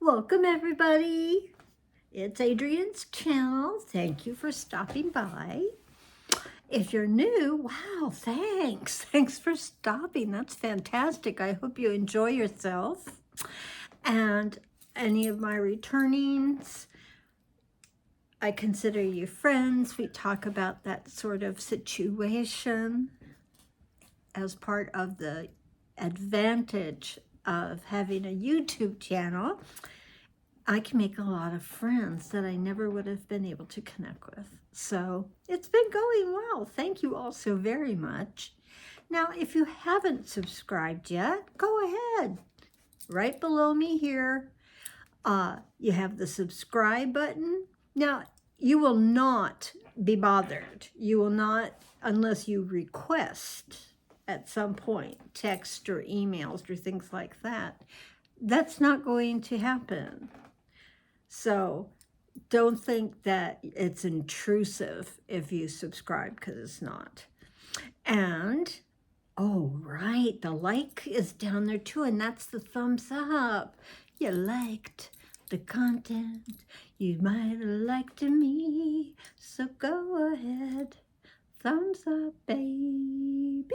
Welcome everybody. It's Adrian's channel. Thank you for stopping by. If you're new, wow, thanks. Thanks for stopping. That's fantastic. I hope you enjoy yourself. And any of my returnings, I consider you friends. We talk about that sort of situation as part of the advantage of having a YouTube channel. I can make a lot of friends that I never would have been able to connect with. So it's been going well. Thank you all so very much. Now, if you haven't subscribed yet, go ahead. Right below me here, you have the subscribe button. Now, you will not be bothered. You will not, unless you request at some point, text or emails or things like that. That's not going to happen. So don't think that it's intrusive if you subscribe, because it's not. And, oh, right, the like is down there too, and that's the thumbs up. You liked the content you might have liked me, so go ahead, thumbs up, baby.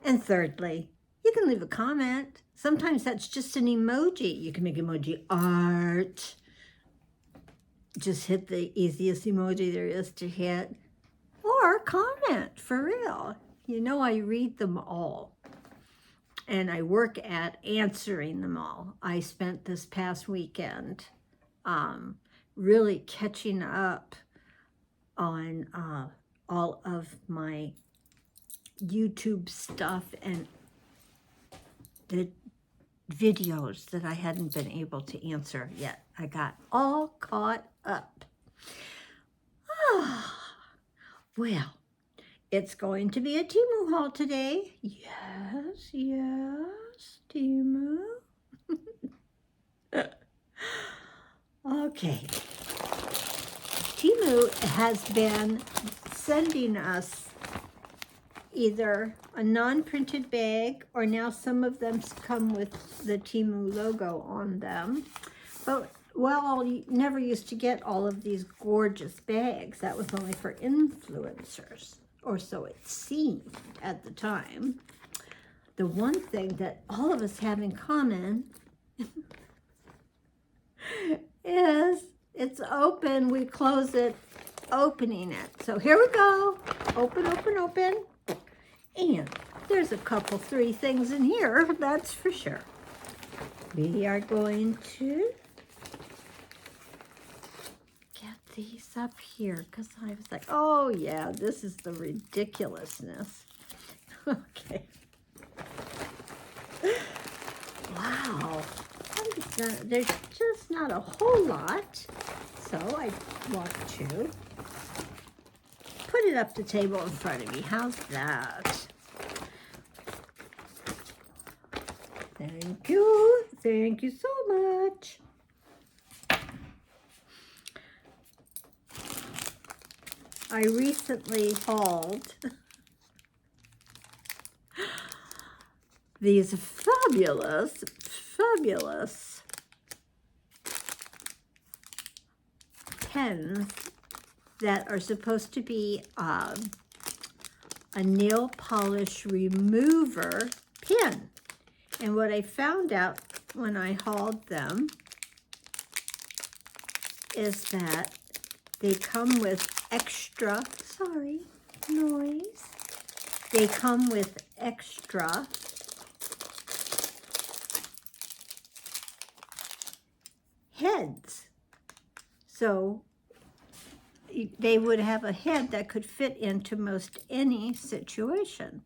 And thirdly, you can leave a comment. Sometimes that's just an emoji. You can make emoji art. Just hit the easiest emoji there is to hit. Or comment, for real. You know I read them all. And I work at answering them all. I spent this past weekend really catching up on all of my YouTube stuff and the videos that I hadn't been able to answer yet. I got all caught up. Well, it's going to be a Temu haul today. Yes, Temu. Okay. Temu has been sending us either a non-printed bag, or now some of them come with the Temu logo on them. But, well, you never used to get all of these gorgeous bags. That was only for influencers, or so it seemed at the time. The one thing that all of us have in common is it's open. We close it, opening it. So here we go. Open, open, open. And there's a couple, 3 things in here, that's for sure. We are going to get these up here because I was like, oh yeah, this is the ridiculousness. Okay. Wow. There's just not a whole lot. So I want to put it up the table in front of me. How's that? Thank you. Thank you so much. I recently hauled these fabulous pens that are supposed to be a nail polish remover pen. And what I found out when I hauled them is that they come with extra, sorry, noise. They come with extra heads. So they would have a head that could fit into most any situation.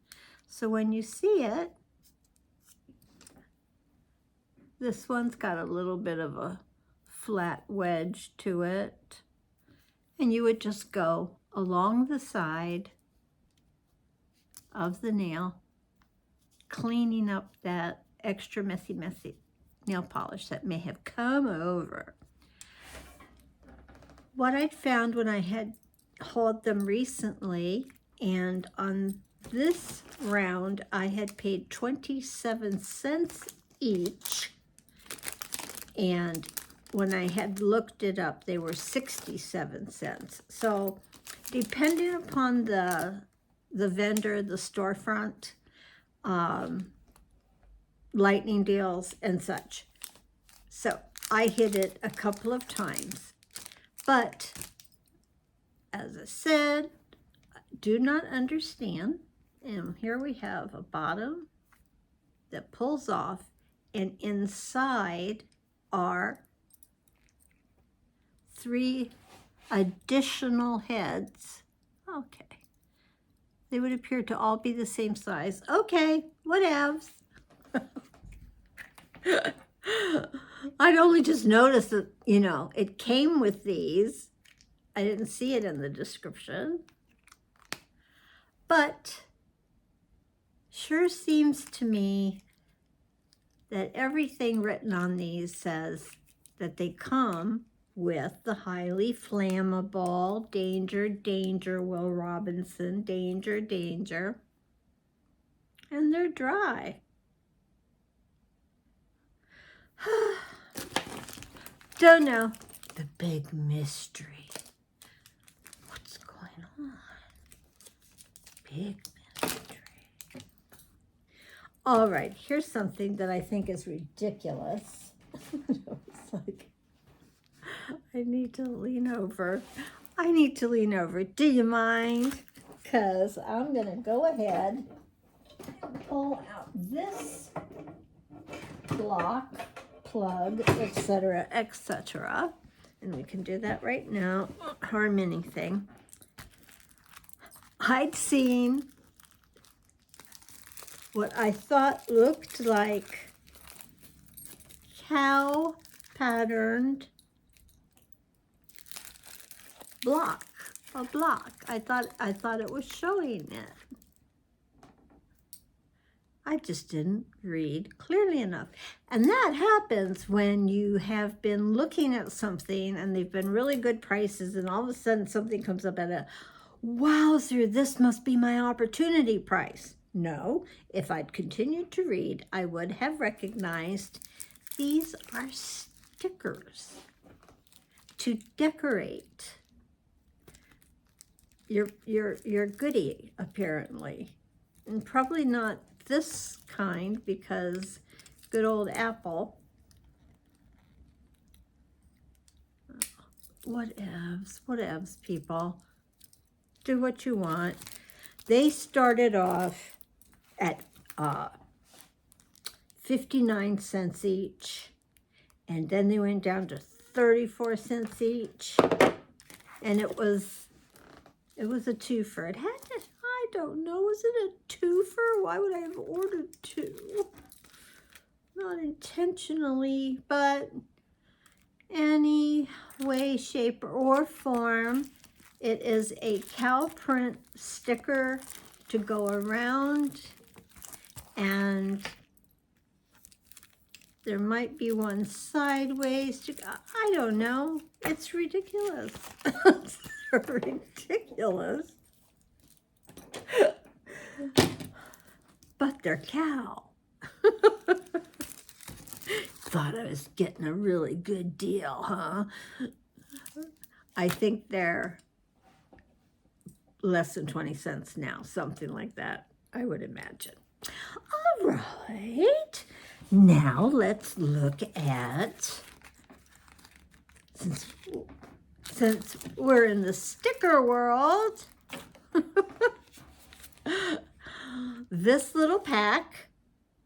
So when you see it, this one's got a little bit of a flat wedge to it. And you would just go along the side of the nail, cleaning up that extra messy nail polish that may have come over. What I'd found when I had hauled them recently, and on this round I had paid 27 cents each, And when I had looked it up, they were 67 cents. So depending upon the vendor, the storefront, lightning deals and such. So I hit it a couple of times. But as I said, I do not understand. And here we have a bottom that pulls off, and inside are 3 additional heads. Okay. They would appear to all be the same size. Okay, whatevs. I'd only just noticed that, you know, it came with these. I didn't see it in the description. But sure seems to me that everything written on these says that they come with the highly flammable, danger, danger, Will Robinson, danger, danger. And they're dry. Don't know. The big mystery. What's going on? Big mystery. All right, here's something that I think is ridiculous. It's like, I need to lean over. I need to lean over. Do you mind? Because I'm going to go ahead and pull out this block, plug, etc., etc. And we can do that right now. Our mini thing. I'd seen what I thought looked like cow patterned block, a block. I thought it was showing it. I just didn't read clearly enough. And that happens when you have been looking at something and they've been really good prices, and all of a sudden something comes up at a, wowzer, this must be my opportunity price. No, if I'd continued to read, I would have recognized these are stickers to decorate your goodie, apparently. And probably not this kind, because good old Apple. Whatevs, people. Do what you want. They started off at 59 cents each, and then they went down to 34 cents each, and it was a twofer. It had, I don't know, was it a twofer? Why would I have ordered 2? Not intentionally, but any way, shape, or form, it is a cow print sticker to go around, and there might be one sideways to go. I don't know. It's ridiculous. It's ridiculous. But they're cow. Thought I was getting a really good deal, huh? I think they're less than 20 cents now, something like that, I would imagine. All right. Now let's look at, since we're in the sticker world, this little pack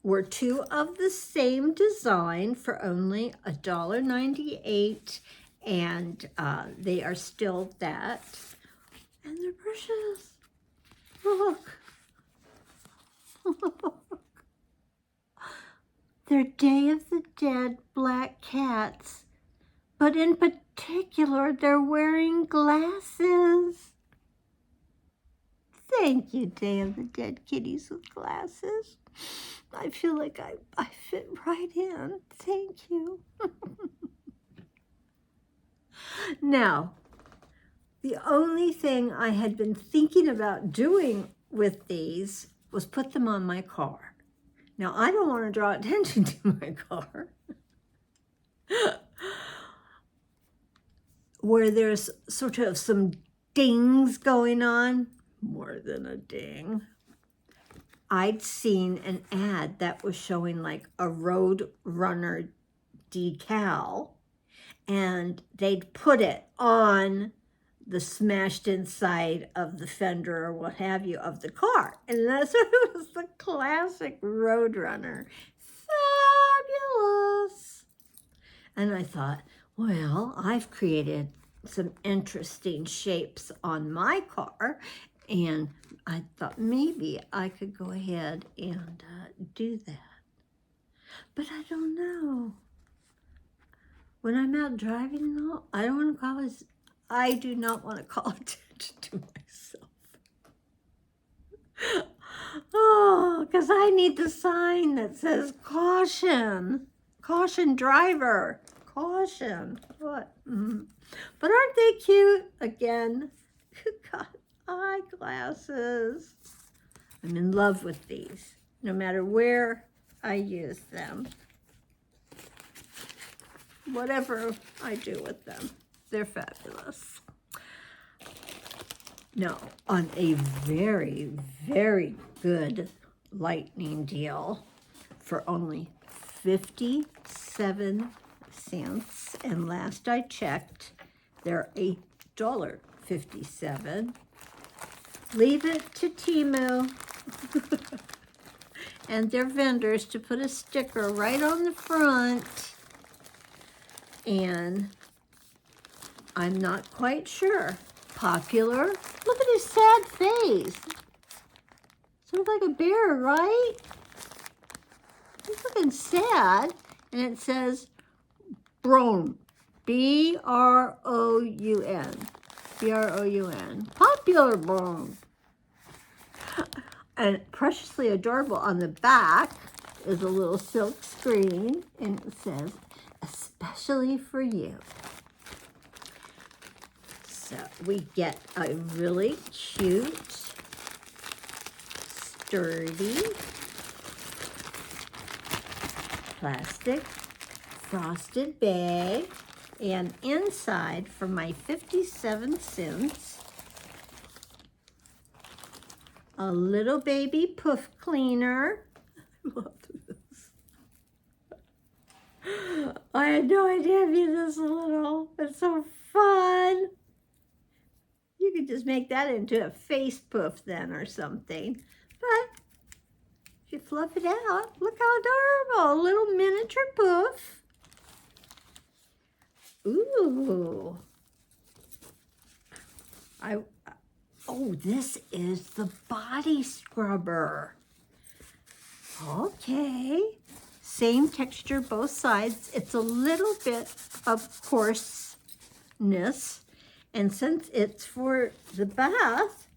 were 2 of the same design for only $1.98, and they are still that. And they're precious. Look. They're Day of the Dead black cats, but in particular, they're wearing glasses. Thank you, Day of the Dead kitties with glasses. I feel like I fit right in. Thank you. Now, the only thing I had been thinking about doing with these was put them on my car. Now, I don't want to draw attention to my car. where there's sort of some dings going on, more than a ding. I'd seen an ad that was showing like a road runner decal, and they'd put it on the smashed inside of the fender or what have you of the car. And that's it was the classic Roadrunner. Fabulous. And I thought, well, I've created some interesting shapes on my car, and I thought maybe I could go ahead and do that. But I don't know. When I'm out driving, though, I don't want to I do not want to call attention to myself. Oh, because I need the sign that says caution. Caution driver. Caution. What? But aren't they cute? Again, got eyeglasses. I'm in love with these, no matter where I use them. Whatever I do with them, they're fabulous. Now, on a very, very good lightning deal for only 57 cents, and last I checked, they're $1.57. Leave it to Temu and their vendors to put a sticker right on the front. And I'm not quite sure. Popular. Look at his sad face. Sort of like a bear, right? He's looking sad. And it says Brown. B-R-O-U-N. B-R-O-U-N. Popular Brown. And preciously adorable on the back is a little silk screen. And it says, especially for you. So we get a really cute, sturdy, plastic frosted bag, and inside for my 57 cents, a little baby poof cleaner. I love this. I had no idea I'd be this little. It's so fun. You could just make that into a face poof then or something. But if you fluff it out, look how adorable. A little miniature poof. Ooh. Oh, this is the body scrubber. Okay. Same texture both sides. It's a little bit of coarseness. And since it's for the bath,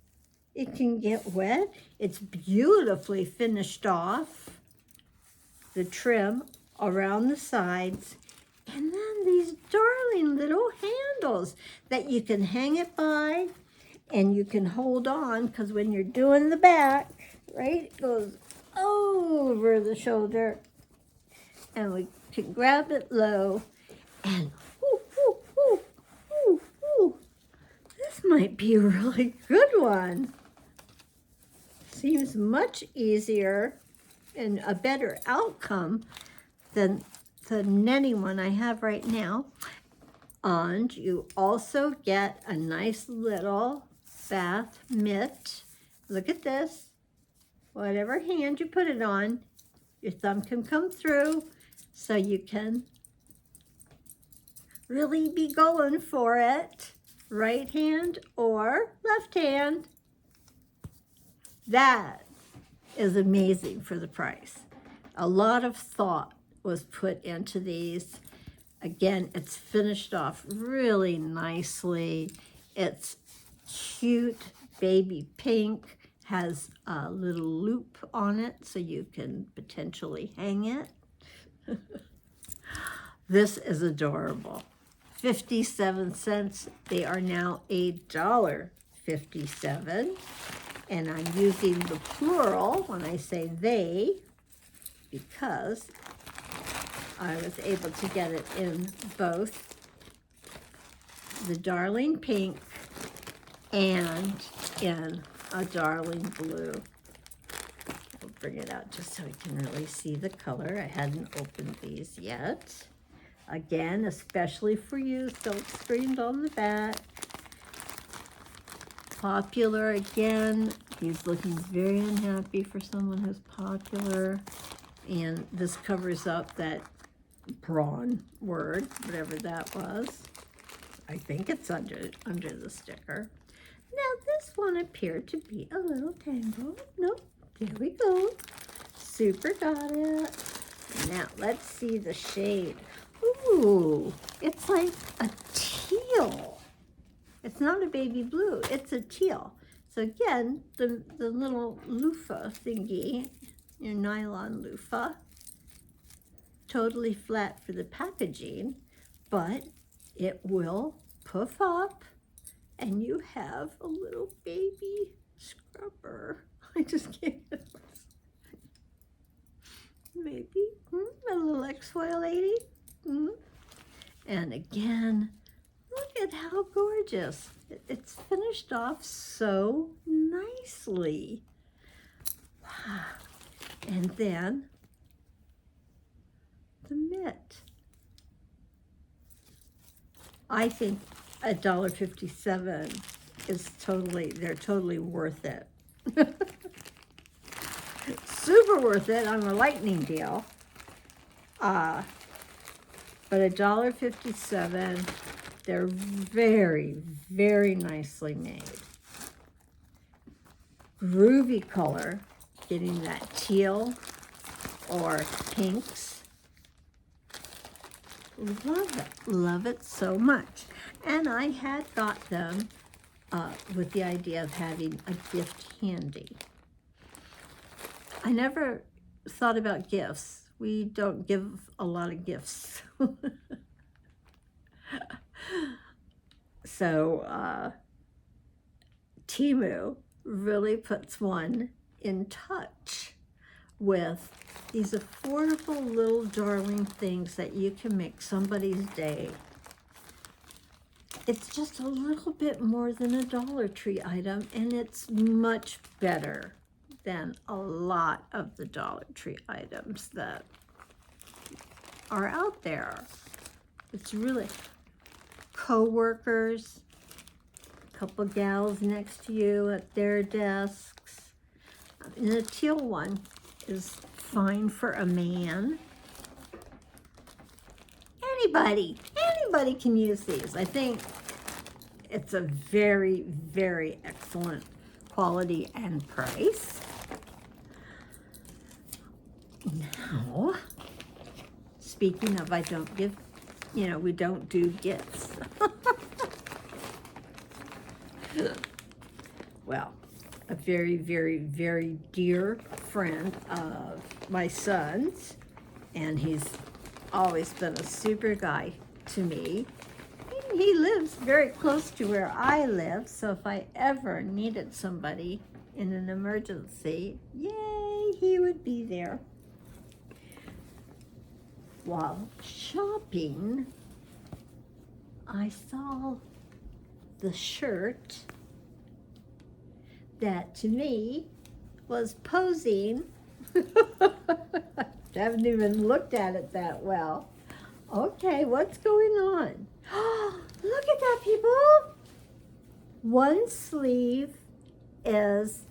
it can get wet. It's beautifully finished off. The trim around the sides. And then these darling little handles that you can hang it by and you can hold on, because when you're doing the back, right, it goes over the shoulder. And we can grab it low and this might be a really good one. Seems much easier and a better outcome than the netting one I have right now. And you also get a nice little bath mitt. Look at this. Whatever hand you put it on, your thumb can come through, so you can really be going for it. Right hand or left hand. That is amazing for the price. A lot of thought was put into these. Again, it's finished off really nicely. It's cute baby pink, has a little loop on it so you can potentially hang it. This is adorable. 57 cents. They are now $1.57. And I'm using the plural when I say they, because I was able to get it in both the darling pink and in a darling blue. I'll bring it out just so we can really see the color. I hadn't opened these yet. Again, especially for you, silk screened on the back. Popular again. He's looking very unhappy for someone who's popular. And this covers up that prawn word, whatever that was. I think it's under the sticker. Now this one appeared to be a little tangled. Nope, there we go. Super got it. Now let's see the shade. Ooh, it's like a teal. It's not a baby blue, it's a teal. So again, the little loofah thingy, your nylon loofah, totally flat for the packaging, but it will puff up and you have a little baby scrubber. I just can't get it. Maybe a little exfoliating. And again, look at how gorgeous. It's finished off so nicely. Wow. And then the mitt. I think $1.57 is they're totally worth it. Super worth it on a lightning deal. But $1.57, they're very, very nicely made. Groovy color, getting that teal or pinks. Love it so much. And I had got them with the idea of having a gift handy. I never thought about gifts. We don't give a lot of gifts. So Temu really puts one in touch with these affordable little darling things that you can make somebody's day. It's just a little bit more than a Dollar Tree item, and it's much better than a lot of the Dollar Tree items that are out there. It's really co-workers, a couple gals next to you at their desks. And the teal one is fine for a man. Anybody can use these. I think it's a very, very excellent quality and price. Now, speaking of, I don't give, we don't do gifts. Well, a very, very, very dear friend of my son's, and he's always been a super guy to me. He lives very close to where I live, so if I ever needed somebody in an emergency, yay, he would be there. While shopping, I saw the shirt that to me was posing. Haven't even looked at it that well. Okay, what's going on? Look at that, people. One sleeve is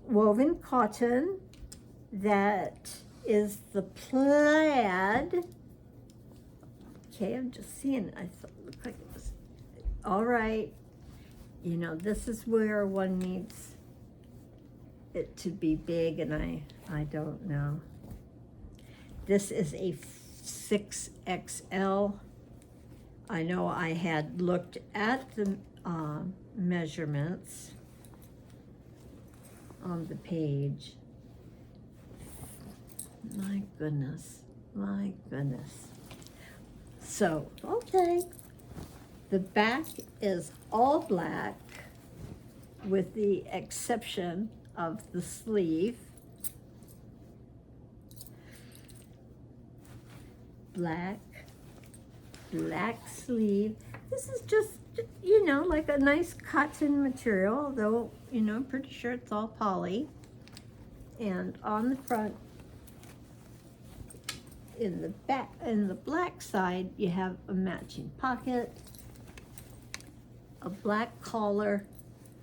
woven cotton. That is the plaid. Okay, I'm just seeing. I thought it looked like it was. All right. This is where one needs it to be big, and I don't know. This is a 6XL. I know I had looked at the measurements on the page. My goodness. So, okay. The back is all black with the exception of the sleeve. black sleeve. This is just, you know, like a nice cotton material, although, you know, I'm pretty sure it's all poly. And on the front, in the back, in the black side, you have a matching pocket, a black collar,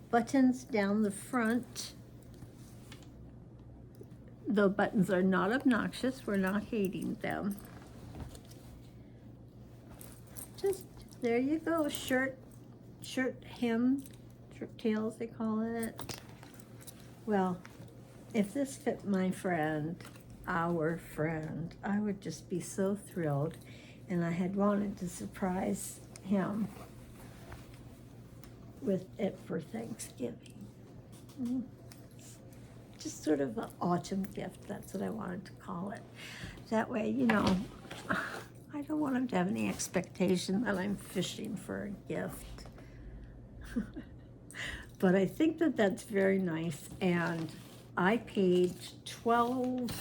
buttons down the front. The buttons are not obnoxious, we're not hating them. Just, there you go, shirt hem, shirt tails they call it. Well, if this fit my friend, our friend, I would just be so thrilled, and I had wanted to surprise him with it for Thanksgiving. Just sort of an autumn gift, that's what I wanted to call it. That way, you know, I don't want him to have any expectation that I'm fishing for a gift. But I think that that's very nice, and I paid $12.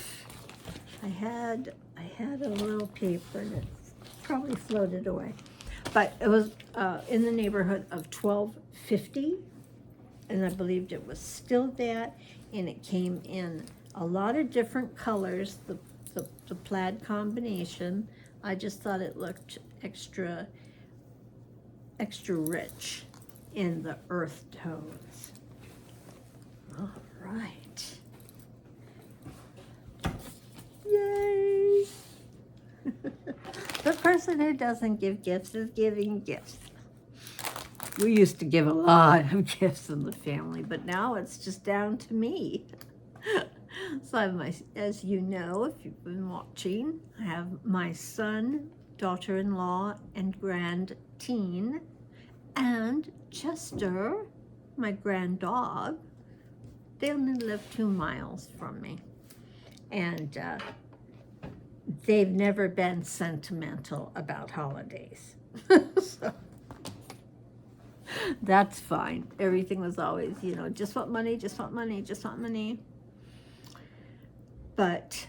I had a little paper and it probably floated away, but it was in the neighborhood of $12.50, and I believed it was still that, and it came in a lot of different colors. The plaid combination, I just thought it looked extra rich in the earth tones. All right. Yay! The person who doesn't give gifts is giving gifts. We used to give a lot of gifts in the family, but now it's just down to me. So I have as you know, if you've been watching, I have my son, daughter-in-law, and grand teen, and Chester, my grand dog. They only live 2 miles from me. And they've never been sentimental about holidays. So that's fine. Everything was always, you know, just want money, just want money, just want money. But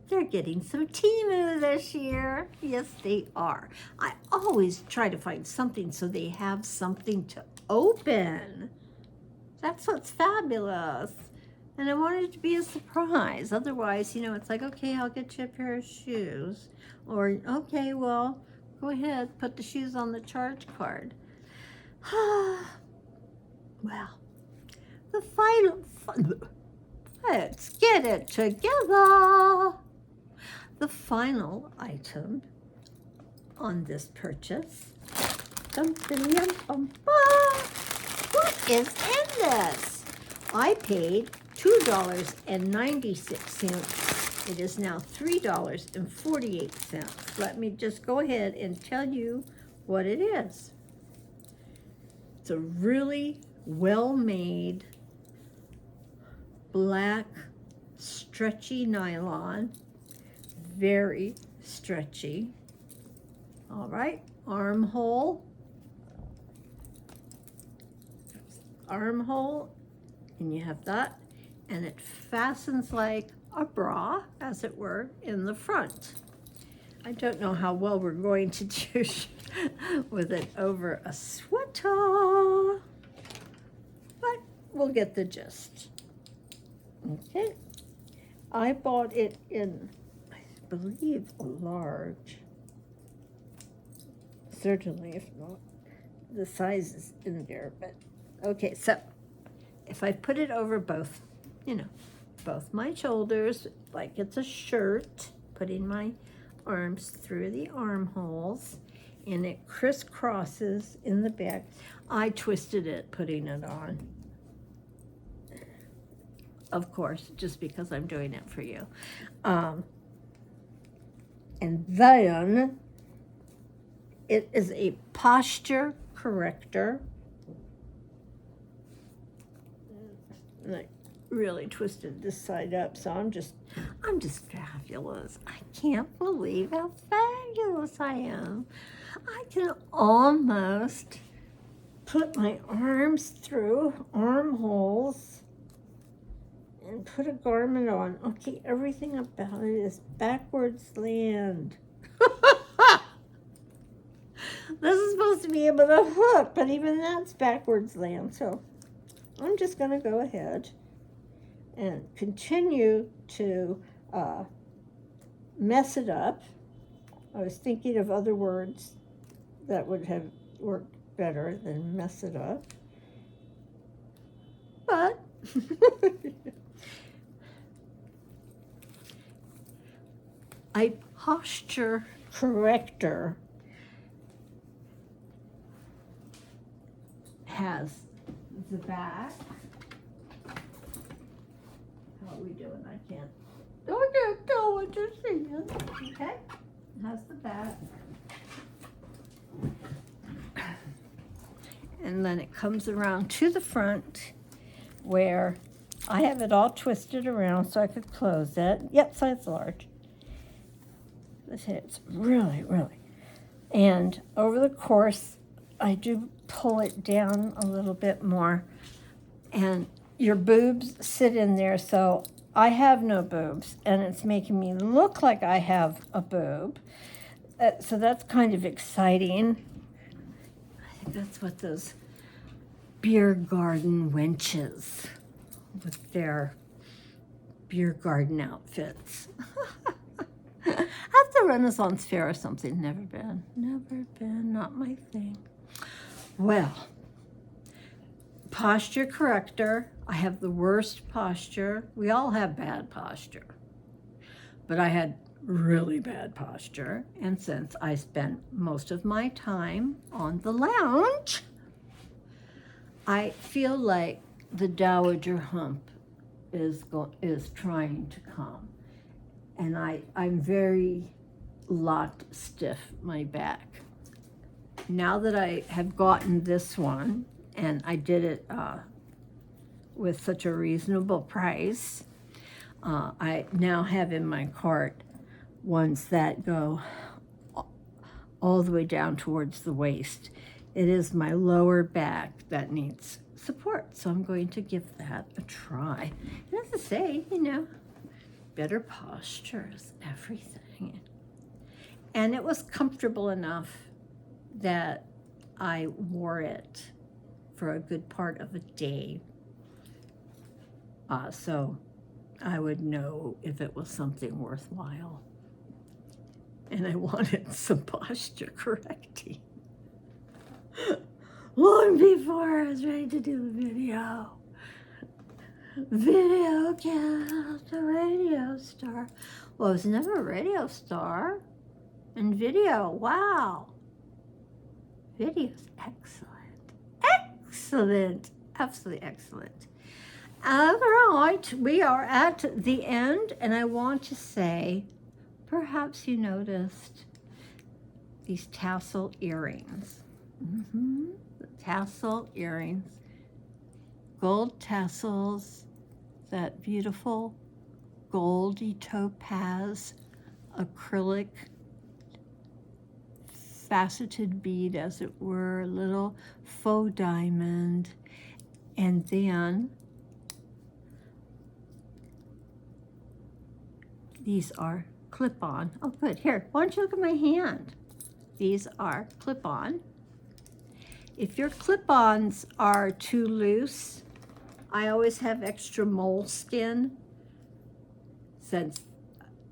they're getting some Temu this year. Yes, they are. I always try to find something so they have something to open. That's what's fabulous. And I wanted it to be a surprise. Otherwise, you know, it's like, okay, I'll get you a pair of shoes. Or, okay, well, go ahead, put the shoes on the charge card. Well, the final, let's get it together. The final item on this purchase. What is in this? I paid $2.96. It is now $3.48. Let me just go ahead and tell you what it is. It's a really well-made black stretchy nylon, very stretchy. All right, armhole, and you have that, and it fastens like a bra, as it were, in the front. I don't know how well we're going to do with it over a sweater, but we'll get the gist. Okay, I bought it in, I believe, a large. Certainly, if not, the size is in there, but okay, so if I put it over both, you know, both my shoulders, like it's a shirt, putting my arms through the armholes, and it crisscrosses in the back. I twisted it putting it on, of course, just because I'm doing it for you. And then it is a posture corrector. And I really twisted this side up, so I'm just fabulous. I can't believe how fabulous I am. I can almost put my arms through armholes and put a garment on. Okay, everything about it is backwards land. This is supposed to be able to hook, but even that's backwards land. So I'm just going to go ahead and continue to mess it up. I was thinking of other words that would have worked better than mess it up. But a posture corrector has the back. How are we doing? I can't tell what you're seeing. Okay, it has the back. And then it comes around to the front where I have it all twisted around so I could close it. Yep, size large. It's really, really. And over the course, I do pull it down a little bit more. And your boobs sit in there, so I have no boobs. And it's making me look like I have a boob. So that's kind of exciting. I think that's what those beer garden wenches with their beer garden outfits. At the Renaissance Fair or something. Never been, not my thing. Well, posture corrector. I have the worst posture. We all have bad posture. But I had really bad posture. And since I spent most of my time on the lounge, I feel like the dowager hump is trying to come. And I'm very locked stiff, my back. Now that I have gotten this one, and I did it with such a reasonable price, I now have in my cart ones that go all the way down towards the waist. It is my lower back that needs support, so I'm going to give that a try. And as I say, better posture is everything. And it was comfortable enough that I wore it for a good part of a day. So I would know if it was something worthwhile. And I wanted some posture correcting. Long before I was ready to do the video. Video cat, a radio star. Well, I was never a radio star. And video, wow. Video's excellent. Excellent. Absolutely excellent. All right, we are at the end, and I want to say, perhaps you noticed these tassel earrings. The tassel earrings. Gold tassels, that beautiful goldy topaz acrylic faceted bead, as it were, a little faux diamond, and then these are clip-on. Oh, good. Here, why don't you look at my hand? These are clip-on. If your clip-ons are too loose, I always have extra moleskin, since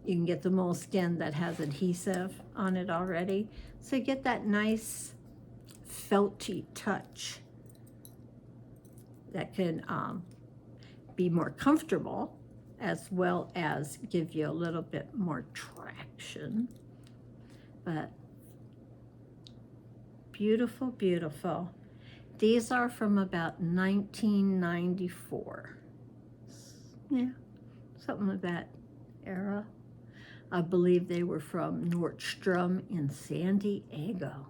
you can get the moleskin that has adhesive on it already. So you get that nice felty touch that can be more comfortable, as well as give you a little bit more traction. But beautiful, beautiful. These are from about 1994. Yeah, something like that era. I believe they were from Nordstrom in San Diego.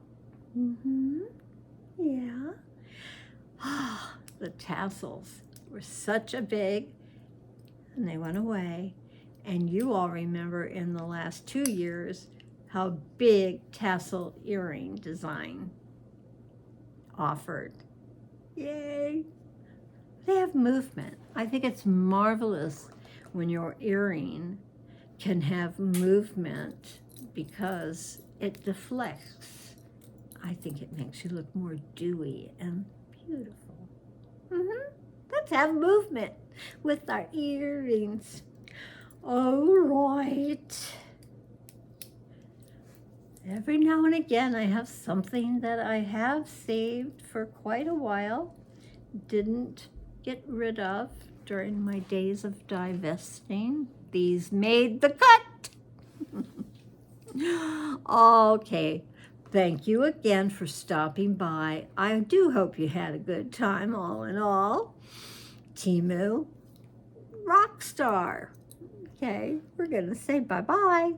Yeah. The tassels were such a big, and they went away. And you all remember in the last 2 years how big tassel earring design offered. Yay. they have movement. I think it's marvelous when your earring can have movement because it deflects. I think it makes you look more dewy and beautiful. Let's have movement with our earrings. All right. Every now and again, I have something that I have saved for quite a while, didn't get rid of during my days of divesting. These made the cut. Okay, thank you again for stopping by. I do hope you had a good time, all in all. Temu, rock star. Okay, we're gonna say bye-bye.